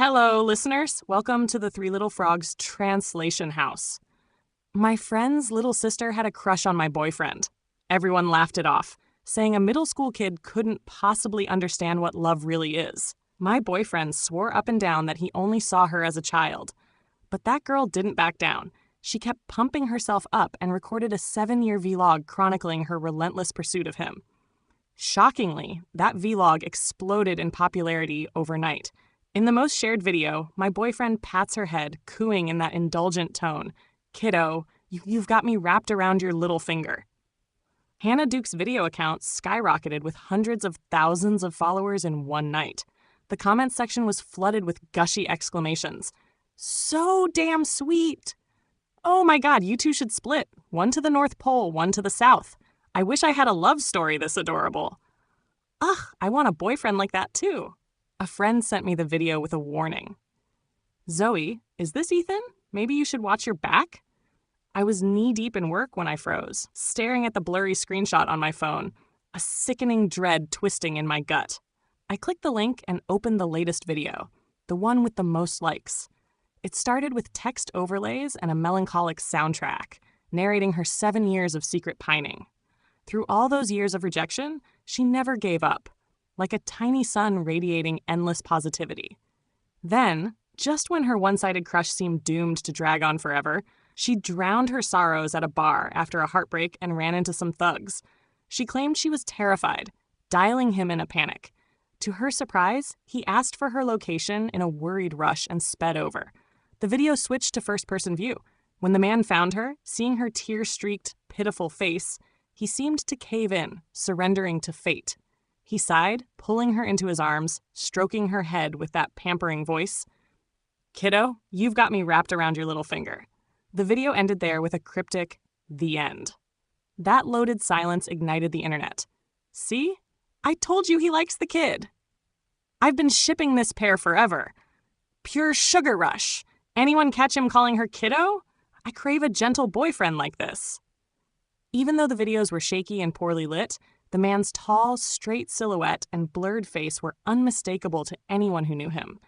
Hello, listeners. Welcome to the Three Little Frogs Translation House. My friend's little sister had a crush on my boyfriend. Everyone laughed it off, saying a middle school kid couldn't possibly understand what love really is. My boyfriend swore up and down that he only saw her as a child. But that girl didn't back down. She kept pumping herself up and recorded a 7-year vlog chronicling her relentless pursuit of him. Shockingly, that vlog exploded in popularity overnight. In the most shared video, my boyfriend pats her head, cooing in that indulgent tone, "Kiddo, you've got me wrapped around your little finger." Hannah Duke's video account skyrocketed with hundreds of thousands of followers in one night. The comments section was flooded with gushy exclamations. "So damn sweet! Oh my God, you two should split. One to the North Pole, one to the South. I wish I had a love story this adorable. Ugh, I want a boyfriend like that too." A friend sent me the video with a warning. "Zoe, is this Ethan? Maybe you should watch your back?" I was knee-deep in work when I froze, staring at the blurry screenshot on my phone, a sickening dread twisting in my gut. I clicked the link and opened the latest video, the one with the most likes. It started with text overlays and a melancholic soundtrack, narrating her 7 years of secret pining. Through all those years of rejection, she never gave up, like a tiny sun radiating endless positivity. Then, just when her one-sided crush seemed doomed to drag on forever, she drowned her sorrows at a bar after a heartbreak and ran into some thugs. She claimed she was terrified, dialing him in a panic. To her surprise, he asked for her location in a worried rush and sped over. The video switched to first-person view. When the man found her, seeing her tear-streaked, pitiful face, he seemed to cave in, surrendering to fate. He sighed, pulling her into his arms, stroking her head with that pampering voice. "Kiddo, you've got me wrapped around your little finger." The video ended there with a cryptic, "The end." That loaded silence ignited the internet. "See? I told you he likes the kid. I've been shipping this pair forever. Pure sugar rush. Anyone catch him calling her kiddo? I crave a gentle boyfriend like this." Even though the videos were shaky and poorly lit, the man's tall, straight silhouette and blurred face were unmistakable to anyone who knew him.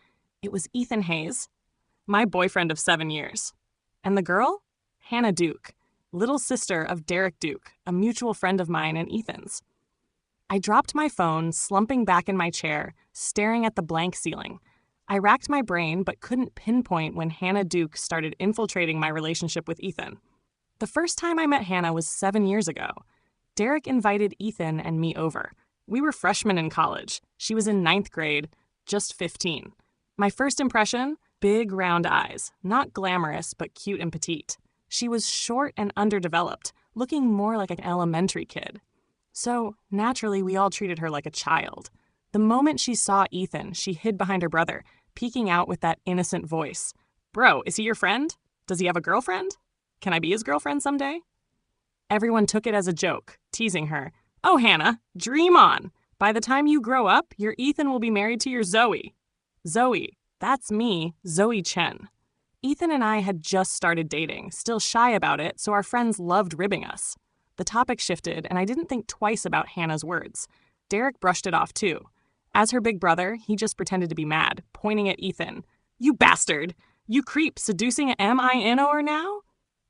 It was Ethan Hayes, my boyfriend of 7 years. And the girl? Hannah Duke, little sister of Derek Duke, a mutual friend of mine and Ethan's. I dropped my phone, slumping back in my chair, staring at the blank ceiling. I racked my brain but couldn't pinpoint when Hannah Duke started infiltrating my relationship with Ethan. The first time I met Hannah was 7 years ago. Derek invited Ethan and me over. We were freshmen in college. She was in 9th grade, just 15. My first impression? Big round eyes, not glamorous but cute and petite. She was short and underdeveloped, looking more like an elementary kid. So, naturally, we all treated her like a child. The moment she saw Ethan, she hid behind her brother, peeking out with that innocent voice. "Bro, is he your friend? Does he have a girlfriend? Can I be his girlfriend someday?" Everyone took it as a joke, teasing her. "Oh, Hannah, dream on. By the time you grow up, your Ethan will be married to your Zoe." Zoe, that's me, Zoe Chen. Ethan and I had just started dating, still shy about it, so our friends loved ribbing us. The topic shifted, and I didn't think twice about Hannah's words. Derek brushed it off, too. As her big brother, he just pretended to be mad, pointing at Ethan. "You bastard! You creep seducing a M-I-N-O-er now?"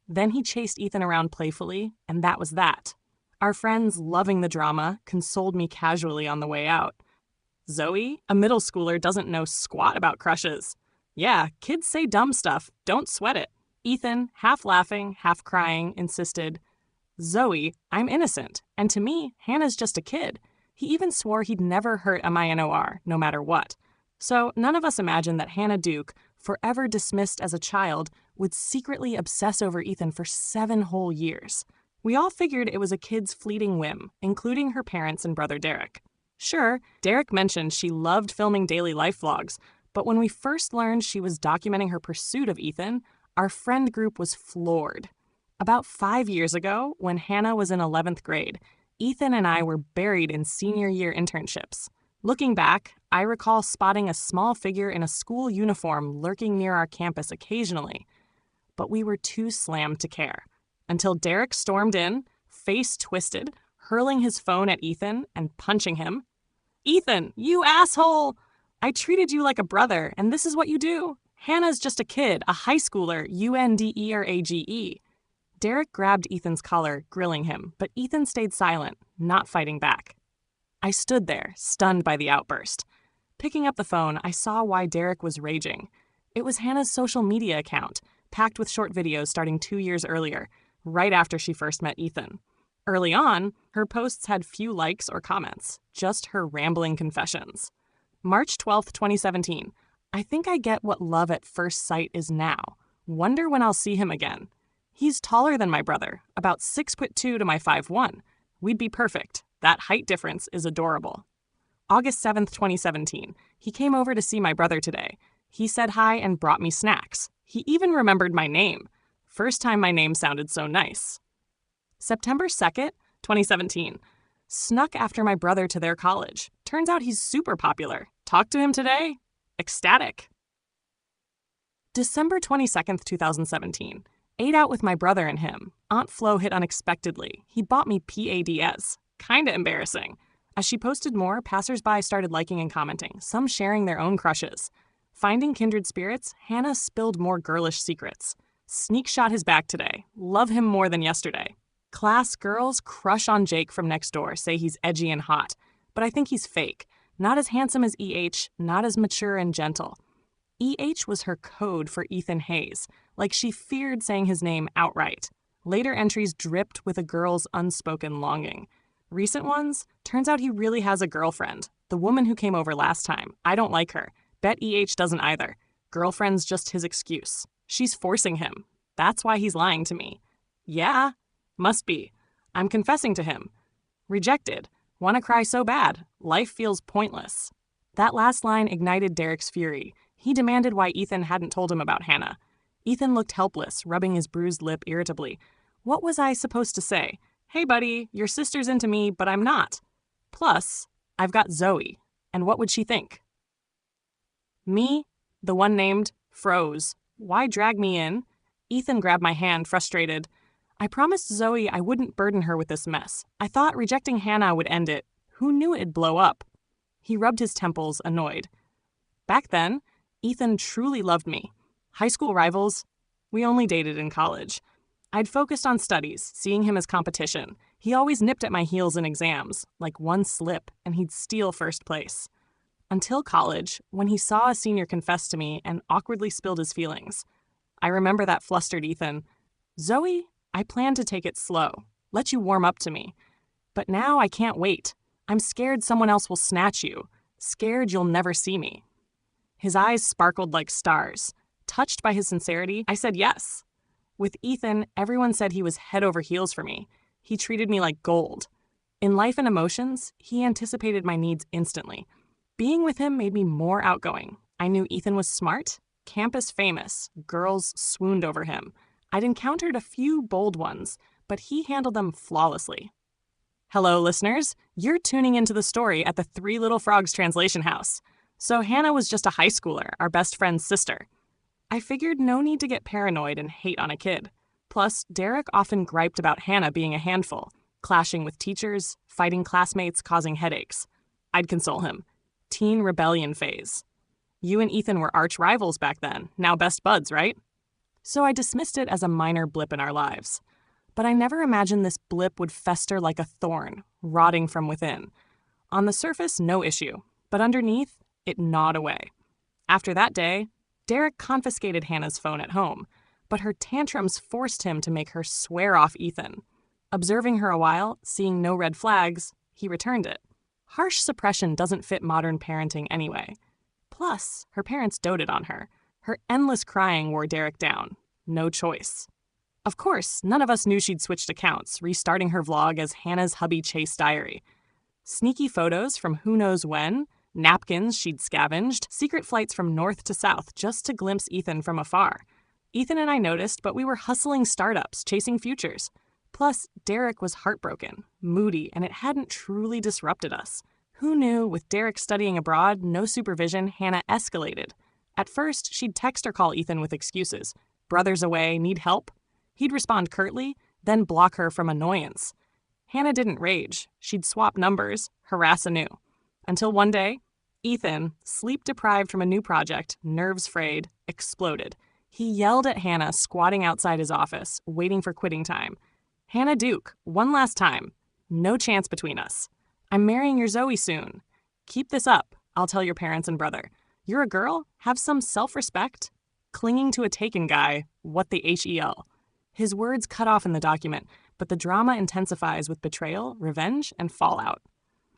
Then he chased Ethan around playfully, and that was that. Our friends, loving the drama, consoled me casually on the way out. "Zoe, a middle schooler, doesn't know squat about crushes. Yeah, kids say dumb stuff. Don't sweat it." Ethan, half laughing, half crying, insisted, "Zoe, I'm innocent, and to me, Hannah's just a kid." He even swore he'd never hurt a MINOR, no matter what. So none of us imagined that Hannah Duke, forever dismissed as a child, would secretly obsess over Ethan for 7 whole years. We all figured it was a kid's fleeting whim, including her parents and brother Derek. Sure, Derek mentioned she loved filming daily life vlogs, but when we first learned she was documenting her pursuit of Ethan, our friend group was floored. About 5 years ago, when Hannah was in 11th grade, Ethan and I were buried in senior year internships. Looking back, I recall spotting a small figure in a school uniform lurking near our campus occasionally. But we were too slammed to care. Until Derek stormed in, face twisted, hurling his phone at Ethan and punching him. "Ethan, you asshole! I treated you like a brother, and this is what you do? Hannah's just a kid, a high schooler, UNDERAGE. Derek grabbed Ethan's collar, grilling him, but Ethan stayed silent, not fighting back. I stood there, stunned by the outburst. Picking up the phone, I saw why Derek was raging. It was Hannah's social media account, packed with short videos starting 2 years earlier, right after she first met Ethan. Early on, her posts had few likes or comments, just her rambling confessions. March 12th, 2017. I think I get what love at first sight is now. Wonder when I'll see him again. He's taller than my brother, about 6'2" to my 5'1". We'd be perfect. That height difference is adorable. August 7th, 2017. He came over to see my brother today. He said hi and brought me snacks. He even remembered my name. First time my name sounded so nice. September 2nd, 2017. Snuck after my brother to their college. Turns out he's super popular. Talked to him today? Ecstatic. December 22nd, 2017. Ate out with my brother and him. Aunt Flo hit unexpectedly. He bought me PADS. Kinda embarrassing. As she posted more, passersby started liking and commenting, some sharing their own crushes. Finding kindred spirits, Hannah spilled more girlish secrets. Sneak shot his back today. Love him more than yesterday. Class girls crush on Jake from next door, say he's edgy and hot. But I think he's fake. Not as handsome as EH, not as mature and gentle. EH was her code for Ethan Hayes, like she feared saying his name outright. Later entries dripped with a girl's unspoken longing. Recent ones, turns out he really has a girlfriend. The woman who came over last time. I don't like her. Bet EH doesn't either. Girlfriend's just his excuse. She's forcing him. That's why he's lying to me. Yeah, must be. I'm confessing to him. Rejected. Wanna cry so bad. Life feels pointless. That last line ignited Derek's fury. He demanded why Ethan hadn't told him about Hannah. Ethan looked helpless, rubbing his bruised lip irritably. What was I supposed to say? Hey, buddy, your sister's into me, but I'm not. Plus, I've got Zoe. And what would she think? Me, the one named, froze. Why drag me in? Ethan grabbed my hand, frustrated. I promised Zoe I wouldn't burden her with this mess. I thought rejecting Hannah would end it. Who knew it'd blow up? He rubbed his temples, annoyed. Back then, Ethan truly loved me. High school rivals, we only dated in college. I'd focused on studies, seeing him as competition. He always nipped at my heels in exams, like one slip, and he'd steal first place. Until college, when he saw a senior confess to me and awkwardly spilled his feelings. I remember that flustered Ethan. Zoe, I plan to take it slow, let you warm up to me. But now I can't wait. I'm scared someone else will snatch you, scared you'll never see me. His eyes sparkled like stars. Touched by his sincerity, I said yes. With Ethan, everyone said he was head over heels for me. He treated me like gold. In life and emotions, he anticipated my needs instantly. Being with him made me more outgoing. I knew Ethan was smart, campus famous. Girls swooned over him. I'd encountered a few bold ones, but he handled them flawlessly. Hello, listeners. You're tuning into the story at the Three Little Frogs Translation House. So Hannah was just a high schooler, our best friend's sister. I figured no need to get paranoid and hate on a kid. Plus, Derek often griped about Hannah being a handful, clashing with teachers, fighting classmates, causing headaches. I'd console him. Teen rebellion phase. You and Ethan were arch rivals back then, now best buds, right? So I dismissed it as a minor blip in our lives. But I never imagined this blip would fester like a thorn, rotting from within. On the surface, no issue, but underneath, it gnawed away. After that day, Derek confiscated Hannah's phone at home, but her tantrums forced him to make her swear off Ethan. Observing her a while, seeing no red flags, he returned it. Harsh suppression doesn't fit modern parenting anyway. Plus, her parents doted on her. Her endless crying wore Derek down. No choice. Of course, none of us knew she'd switched accounts, restarting her vlog as Hannah's hubby Chase Diary. Sneaky photos from who knows when, napkins she'd scavenged, secret flights from north to south just to glimpse Ethan from afar. Ethan and I noticed, but we were hustling startups, chasing futures. Plus, Derek was heartbroken, moody, and it hadn't truly disrupted us. Who knew, with Derek studying abroad, no supervision, Hannah escalated. At first, she'd text or call Ethan with excuses. Brother's away, need help? He'd respond curtly, then block her from annoyance. Hannah didn't rage. She'd swap numbers, harass anew. Until one day, Ethan, sleep-deprived from a new project, nerves frayed, exploded. He yelled at Hannah, squatting outside his office, waiting for quitting time. "Hannah Duke, one last time. No chance between us. I'm marrying your Zoe soon. Keep this up, I'll tell your parents and brother. You're a girl? Have some self-respect? Clinging to a taken guy, what the HEL?" His words cut off in the document, but the drama intensifies with betrayal, revenge, and fallout.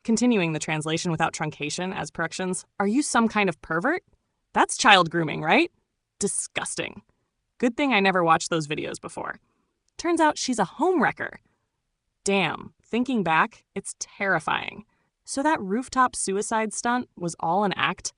Continuing the translation without truncation as corrections, "Are you some kind of pervert? That's child grooming, right? Disgusting. Good thing I never watched those videos before. Turns out she's a homewrecker. Damn, thinking back, it's terrifying. So that rooftop suicide stunt was all an act?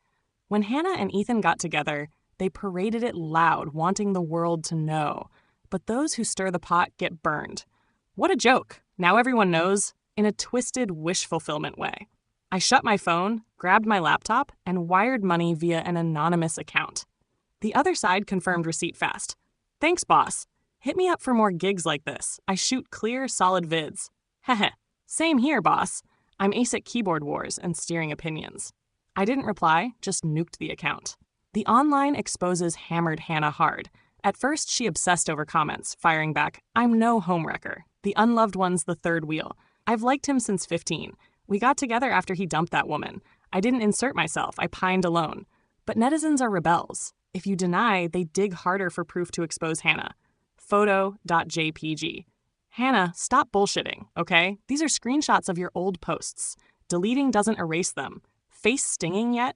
When Hannah and Ethan got together, they paraded it loud, wanting the world to know. But those who stir the pot get burned. What a joke. Now everyone knows, in a twisted wish fulfillment way. I shut my phone, grabbed my laptop, and wired money via an anonymous account. The other side confirmed receipt fast. "Thanks, boss. Hit me up for more gigs like this. I shoot clear, solid vids." Heh. Same here, boss. I'm ace at keyboard wars and steering opinions. I didn't reply, just nuked the account. The online exposes hammered Hannah hard. At first, she obsessed over comments, firing back, "I'm no homewrecker. The unloved one's the third wheel. I've liked him since 15. We got together after he dumped that woman. I didn't insert myself. I pined alone." But netizens are rebels. If you deny, they dig harder for proof to expose Hannah. Photo.jpg. Hannah, stop bullshitting, okay? These are screenshots of your old posts. Deleting doesn't erase them. Face stinging yet?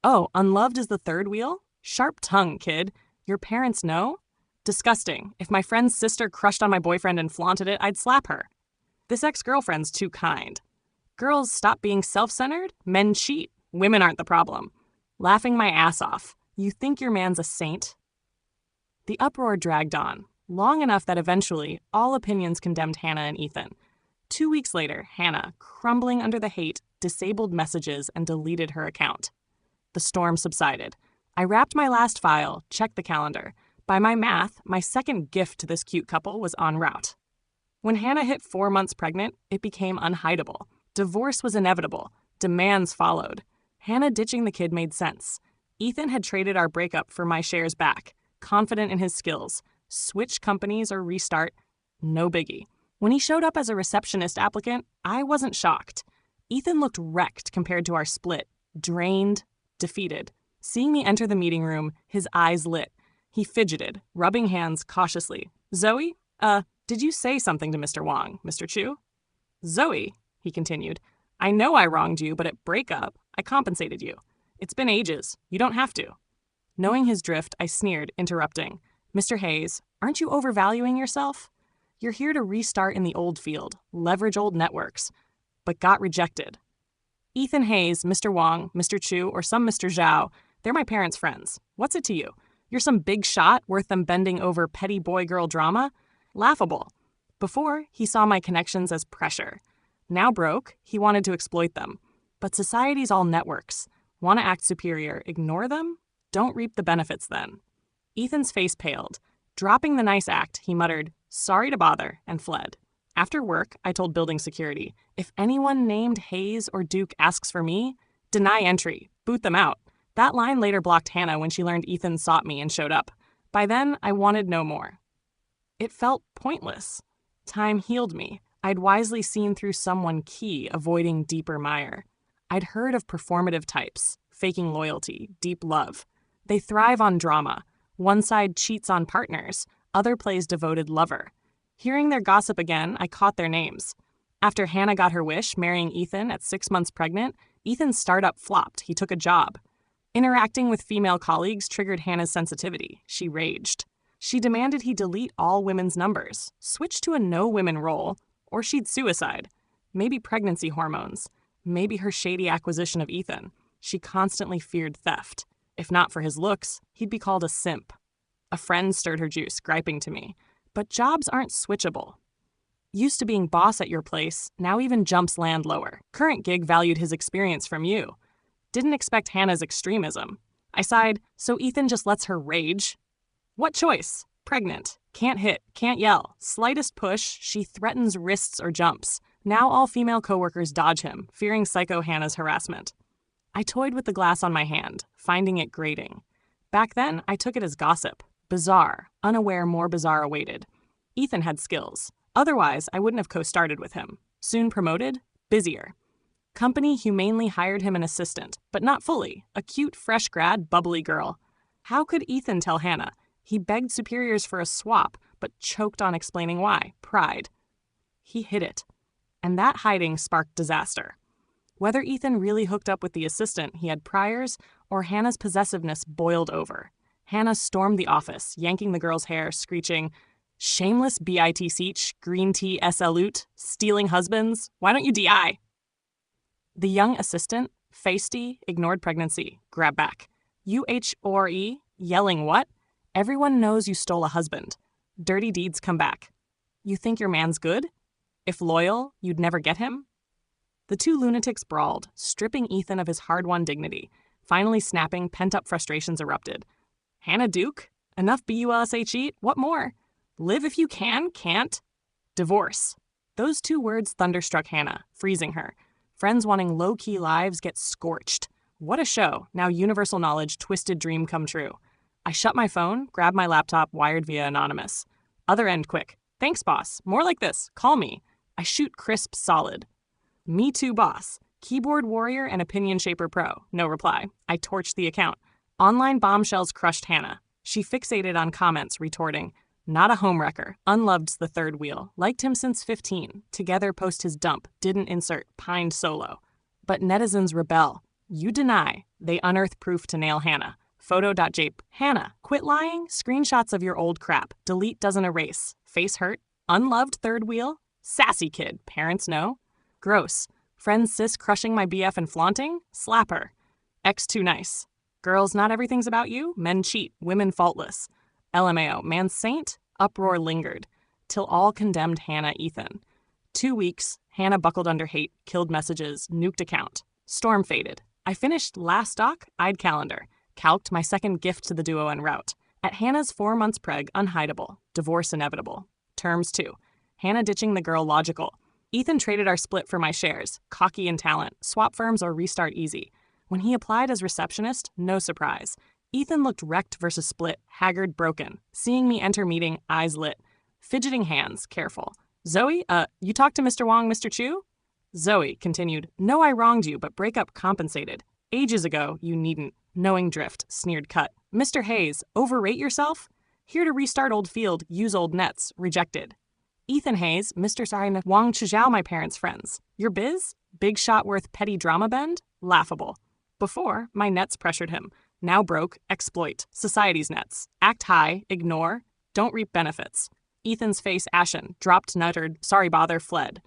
Oh, unloved is the third wheel? Sharp tongue, kid. Your parents know? Disgusting. If my friend's sister crushed on my boyfriend and flaunted it, I'd slap her. This ex-girlfriend's too kind. Girls, stop being self-centered. Men cheat. Women aren't the problem. Laughing my ass off. You think your man's a saint? The uproar dragged on, long enough that eventually all opinions condemned Hannah and Ethan. 2 weeks later, Hannah, crumbling under the hate, disabled messages and deleted her account. The storm subsided. I wrapped my last file, checked the calendar. By my math, my second gift to this cute couple was en route. When Hannah hit 4 months pregnant, it became unhideable. Divorce was inevitable. Demands followed. Hannah ditching the kid made sense. Ethan had traded our breakup for my shares back, confident in his skills. Switch companies or restart, no biggie. When he showed up as a receptionist applicant, I wasn't shocked. Ethan looked wrecked compared to our split, drained, defeated. Seeing me enter the meeting room, his eyes lit. He fidgeted, rubbing hands cautiously. "Zoe, did you say something to Mr. Wong, Mr. Chu?" "Zoe," he continued, "I know I wronged you, but at breakup, I compensated you. It's been ages. You don't have to." Knowing his drift, I sneered, interrupting. "Mr. Hayes, aren't you overvaluing yourself? You're here to restart in the old field, leverage old networks, but got rejected. Ethan Hayes, Mr. Wong, Mr. Chu, or some Mr. Zhao, they're my parents' friends. What's it to you? You're some big shot worth them bending over petty boy-girl drama? Laughable. Before, he saw my connections as pressure. Now broke, he wanted to exploit them. But society's all networks. Want to act superior, ignore them? Don't reap the benefits then." Ethan's face paled. Dropping the nice act, he muttered, "Sorry to bother," and fled. After work, I told building security, if anyone named Hayes or Duke asks for me, deny entry, boot them out. That line later blocked Hannah when she learned Ethan sought me and showed up. By then, I wanted no more. It felt pointless. Time healed me. I'd wisely seen through someone key, avoiding deeper mire. I'd heard of performative types, faking loyalty, deep love. They thrive on drama. One side cheats on partners, other plays devoted lover. Hearing their gossip again, I caught their names. After Hannah got her wish, marrying Ethan at 6 months pregnant, Ethan's startup flopped. He took a job. Interacting with female colleagues triggered Hannah's sensitivity. She raged. She demanded he delete all women's numbers, switch to a no-women role, or she'd suicide. Maybe pregnancy hormones. Maybe her shady acquisition of Ethan. She constantly feared theft. If not for his looks, he'd be called a simp. A friend stirred her juice, griping to me. But jobs aren't switchable. Used to being boss at your place, now even jumps land lower. Current gig valued his experience from you. Didn't expect Hannah's extremism. I sighed, so Ethan just lets her rage? What choice? Pregnant. Can't hit, can't yell. Slightest push, she threatens wrists or jumps. Now all female coworkers dodge him, fearing psycho Hannah's harassment. I toyed with the glass on my hand, finding it grating. Back then, I took it as gossip. Bizarre, unaware more bizarre awaited. Ethan had skills. Otherwise, I wouldn't have co-started with him. Soon promoted, busier. Company humanely hired him an assistant, but not fully, a cute, fresh grad, bubbly girl. How could Ethan tell Hannah? He begged superiors for a swap, but choked on explaining why. Pride. He hid it. And that hiding sparked disaster. Whether Ethan really hooked up with the assistant he had priors, or Hannah's possessiveness boiled over. Hannah stormed the office, yanking the girl's hair, screeching, "Shameless bitch, green tea SLute, stealing husbands, why don't you DI?" The young assistant, feisty, ignored pregnancy, grab back. UHORE, yelling what? Everyone knows you stole a husband. Dirty deeds come back. You think your man's good? If loyal, you'd never get him? The two lunatics brawled, stripping Ethan of his hard-won dignity. Finally snapping, pent-up frustrations erupted. Hannah Duke? Enough BULSHE? What more? Live if you can, can't? Divorce. Those two words thunderstruck Hannah, freezing her. Friends wanting low-key lives get scorched. What a show. Now universal knowledge, twisted dream come true. I shut my phone, grabbed my laptop, wired via anonymous. Other end quick. Thanks, boss. More like this. Call me. I shoot crisp solid. Me too, boss. Keyboard warrior and opinion shaper pro. No reply. I torched the account. Online bombshells crushed Hannah. She fixated on comments, retorting, "Not a homewrecker. Unloved's the third wheel. Liked him since 15. Together post his dump. Didn't insert. Pined solo." But netizens rebel. You deny. They unearth proof to nail Hannah. Photo.jape. Hannah, quit lying. Screenshots of your old crap. Delete doesn't erase. Face hurt. Unloved third wheel. Sassy kid. Parents know. Gross. Friend sis crushing my BF and flaunting? Slap her. Ex too nice. Girls, not everything's about you. Men cheat. Women faultless. LMAO. Man saint? Uproar lingered. Till all condemned Hannah Ethan. 2 weeks. Hannah buckled under hate. Killed messages. Nuked account. Storm faded. I finished last doc. Eyed calendar. Calced my second gift to the duo en route. At Hannah's 4 months preg, unhideable. Divorce inevitable. Terms 2. Hannah ditching the girl logical. Ethan traded our split for my shares, cocky and talent, swap firms or restart easy. When he applied as receptionist, no surprise. Ethan looked wrecked versus split, haggard, broken. Seeing me enter meeting, eyes lit. Fidgeting hands, careful. Zoe, you talked to Mr. Wong, Mr. Chu? Zoe continued, "No, I wronged you, but breakup compensated. Ages ago, you needn't. Knowing drift, sneered cut. Mr. Hayes, overrate yourself? Here to restart old field, use old nets, rejected. Ethan Hayes, Mr. Sarina Wang Chizhao, my parents' friends. Your biz? Big shot worth petty drama bend? Laughable. Before, my nets pressured him. Now broke, exploit, society's nets. Act high, ignore, don't reap benefits. Ethan's face ashen, dropped, nuttered, sorry bother, fled.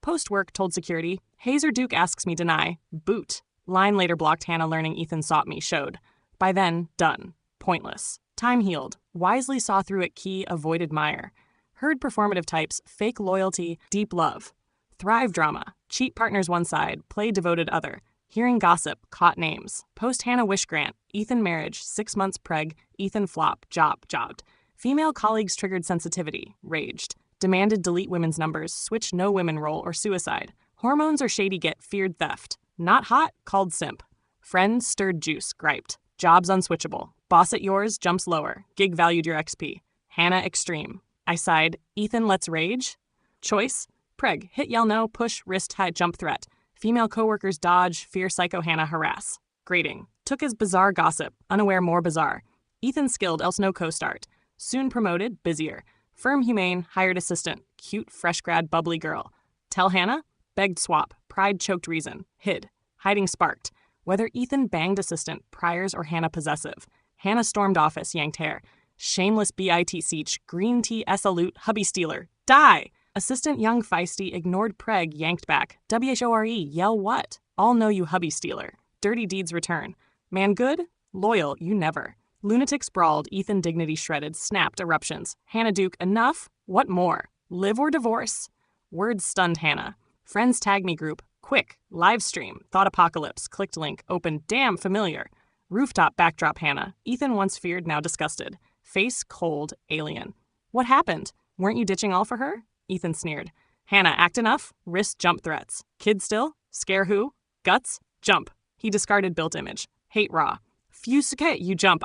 Post-work told security, Hayes or Duke asks me deny, boot. Line later blocked Hannah learning Ethan sought me, showed. By then, done. Pointless. Time healed. Wisely saw through it key, avoided mire. Heard performative types, fake loyalty, deep love. Thrive drama, cheat partners one side, play devoted other. Hearing gossip, caught names. Post Hannah wish grant, Ethan marriage, 6 months preg, Ethan flop, jobbed. Female colleagues triggered sensitivity, raged. Demanded delete women's numbers, switch no women role or suicide. Hormones or shady get, feared theft. Not hot, called simp. Friend stirred juice, griped. Jobs unswitchable. Boss at yours, jumps lower. Gig valued your XP. Hannah extreme. I sighed, Ethan let's rage? Choice? Preg, hit yell no, push, wrist high jump threat. Female coworkers dodge, fear psycho Hannah harass. Grading. Took as bizarre gossip, unaware more bizarre. Ethan skilled, else no co-start. Soon promoted, busier. Firm humane, hired assistant. Cute, fresh grad, bubbly girl. Tell Hannah? Begged swap. Pride choked reason. Hid. Hiding sparked. Whether Ethan banged assistant, priors or Hannah possessive. Hannah stormed office, yanked hair. Shameless bitch, green tea salute, hubby stealer. Die! Assistant young feisty, ignored preg, yanked back. WHORE, yell what? All know you hubby stealer. Dirty deeds return. Man good? Loyal, you never. Lunatic sprawled, Ethan dignity shredded, snapped eruptions. Hannah Duke, enough? What more? Live or divorce? Words stunned Hannah. Friends tag me group. Quick. Live stream. Thought apocalypse. Clicked link. Open. Damn familiar. Rooftop backdrop Hannah. Ethan once feared, now disgusted. Face cold, alien. What happened? Weren't you ditching all for her? Ethan sneered. Hannah, act enough? Wrist jump threats. Kid still? Scare who? Guts? Jump. He discarded built image. Hate raw. Fusuke, you jump,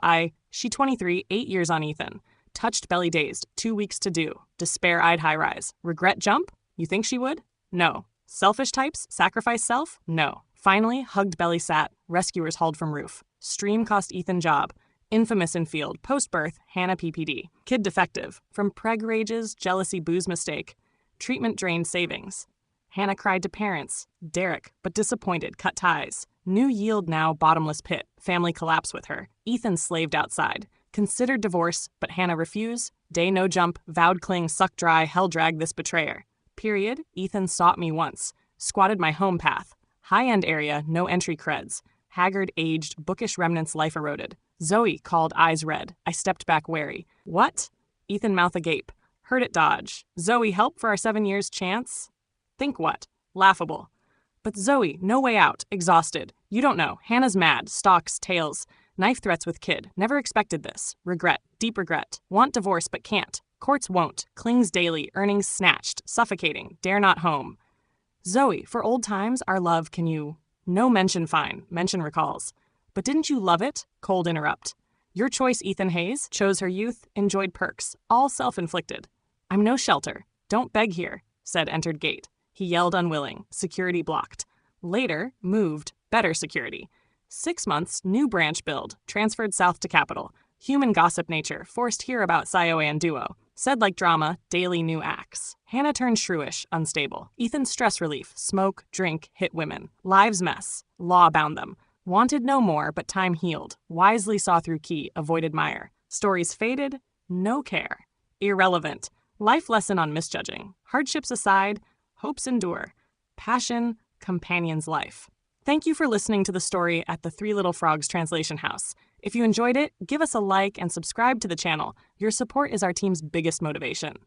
She 23, 8 years on Ethan. Touched belly dazed, 2 weeks to do. Despair-eyed high rise. Regret jump? You think she would? No. Selfish types? Sacrifice self? No. Finally, hugged belly sat. Rescuers hauled from roof. Stream cost Ethan job. Infamous in field. Post-birth, Hannah PPD. Kid defective. From preg rages, jealousy booze mistake. Treatment drained savings. Hannah cried to parents. Derek, but disappointed, cut ties. New yield now, bottomless pit. Family collapse with her. Ethan slaved outside. Considered divorce, but Hannah refused. Day no jump, vowed cling, suck dry, hell drag this betrayer. Period. Ethan sought me once. Squatted my home path. High-end area, no entry creds. Haggard, aged, bookish remnants life eroded. Zoe called, eyes red. I stepped back wary. What? Ethan mouth agape. Heard it dodge. Zoe, help for our 7 years chance? Think what? Laughable. But Zoe, no way out, exhausted. You don't know. Hannah's mad, stalks, tails. Knife threats with kid. Never expected this. Regret, deep regret. Want divorce but can't. Courts won't. Clings daily, earnings snatched. Suffocating, dare not home. Zoe, for old times, our love, can you... No mention fine, mention recalls. But didn't you love it? Cold interrupt. Your choice, Ethan Hayes, chose her youth, enjoyed perks, all self-inflicted. I'm no shelter. Don't beg here, said entered gate. He yelled unwilling, security blocked. Later, moved, better security. 6 months, new branch build, transferred south to capital. Human gossip nature, forced hear about Sayo and duo. Said like drama, daily new acts. Hannah turned shrewish, unstable. Ethan's stress relief, smoke, drink, hit women. Lives mess. Law bound them. Wanted no more, but time healed. Wisely saw through key, avoided mire. Stories faded, no care. Irrelevant. Life lesson on misjudging. Hardships aside, hopes endure. Passion, companion's life. Thank you for listening to the story at the Three Little Frogs Translation House. If you enjoyed it, give us a like and subscribe to the channel. Your support is our team's biggest motivation.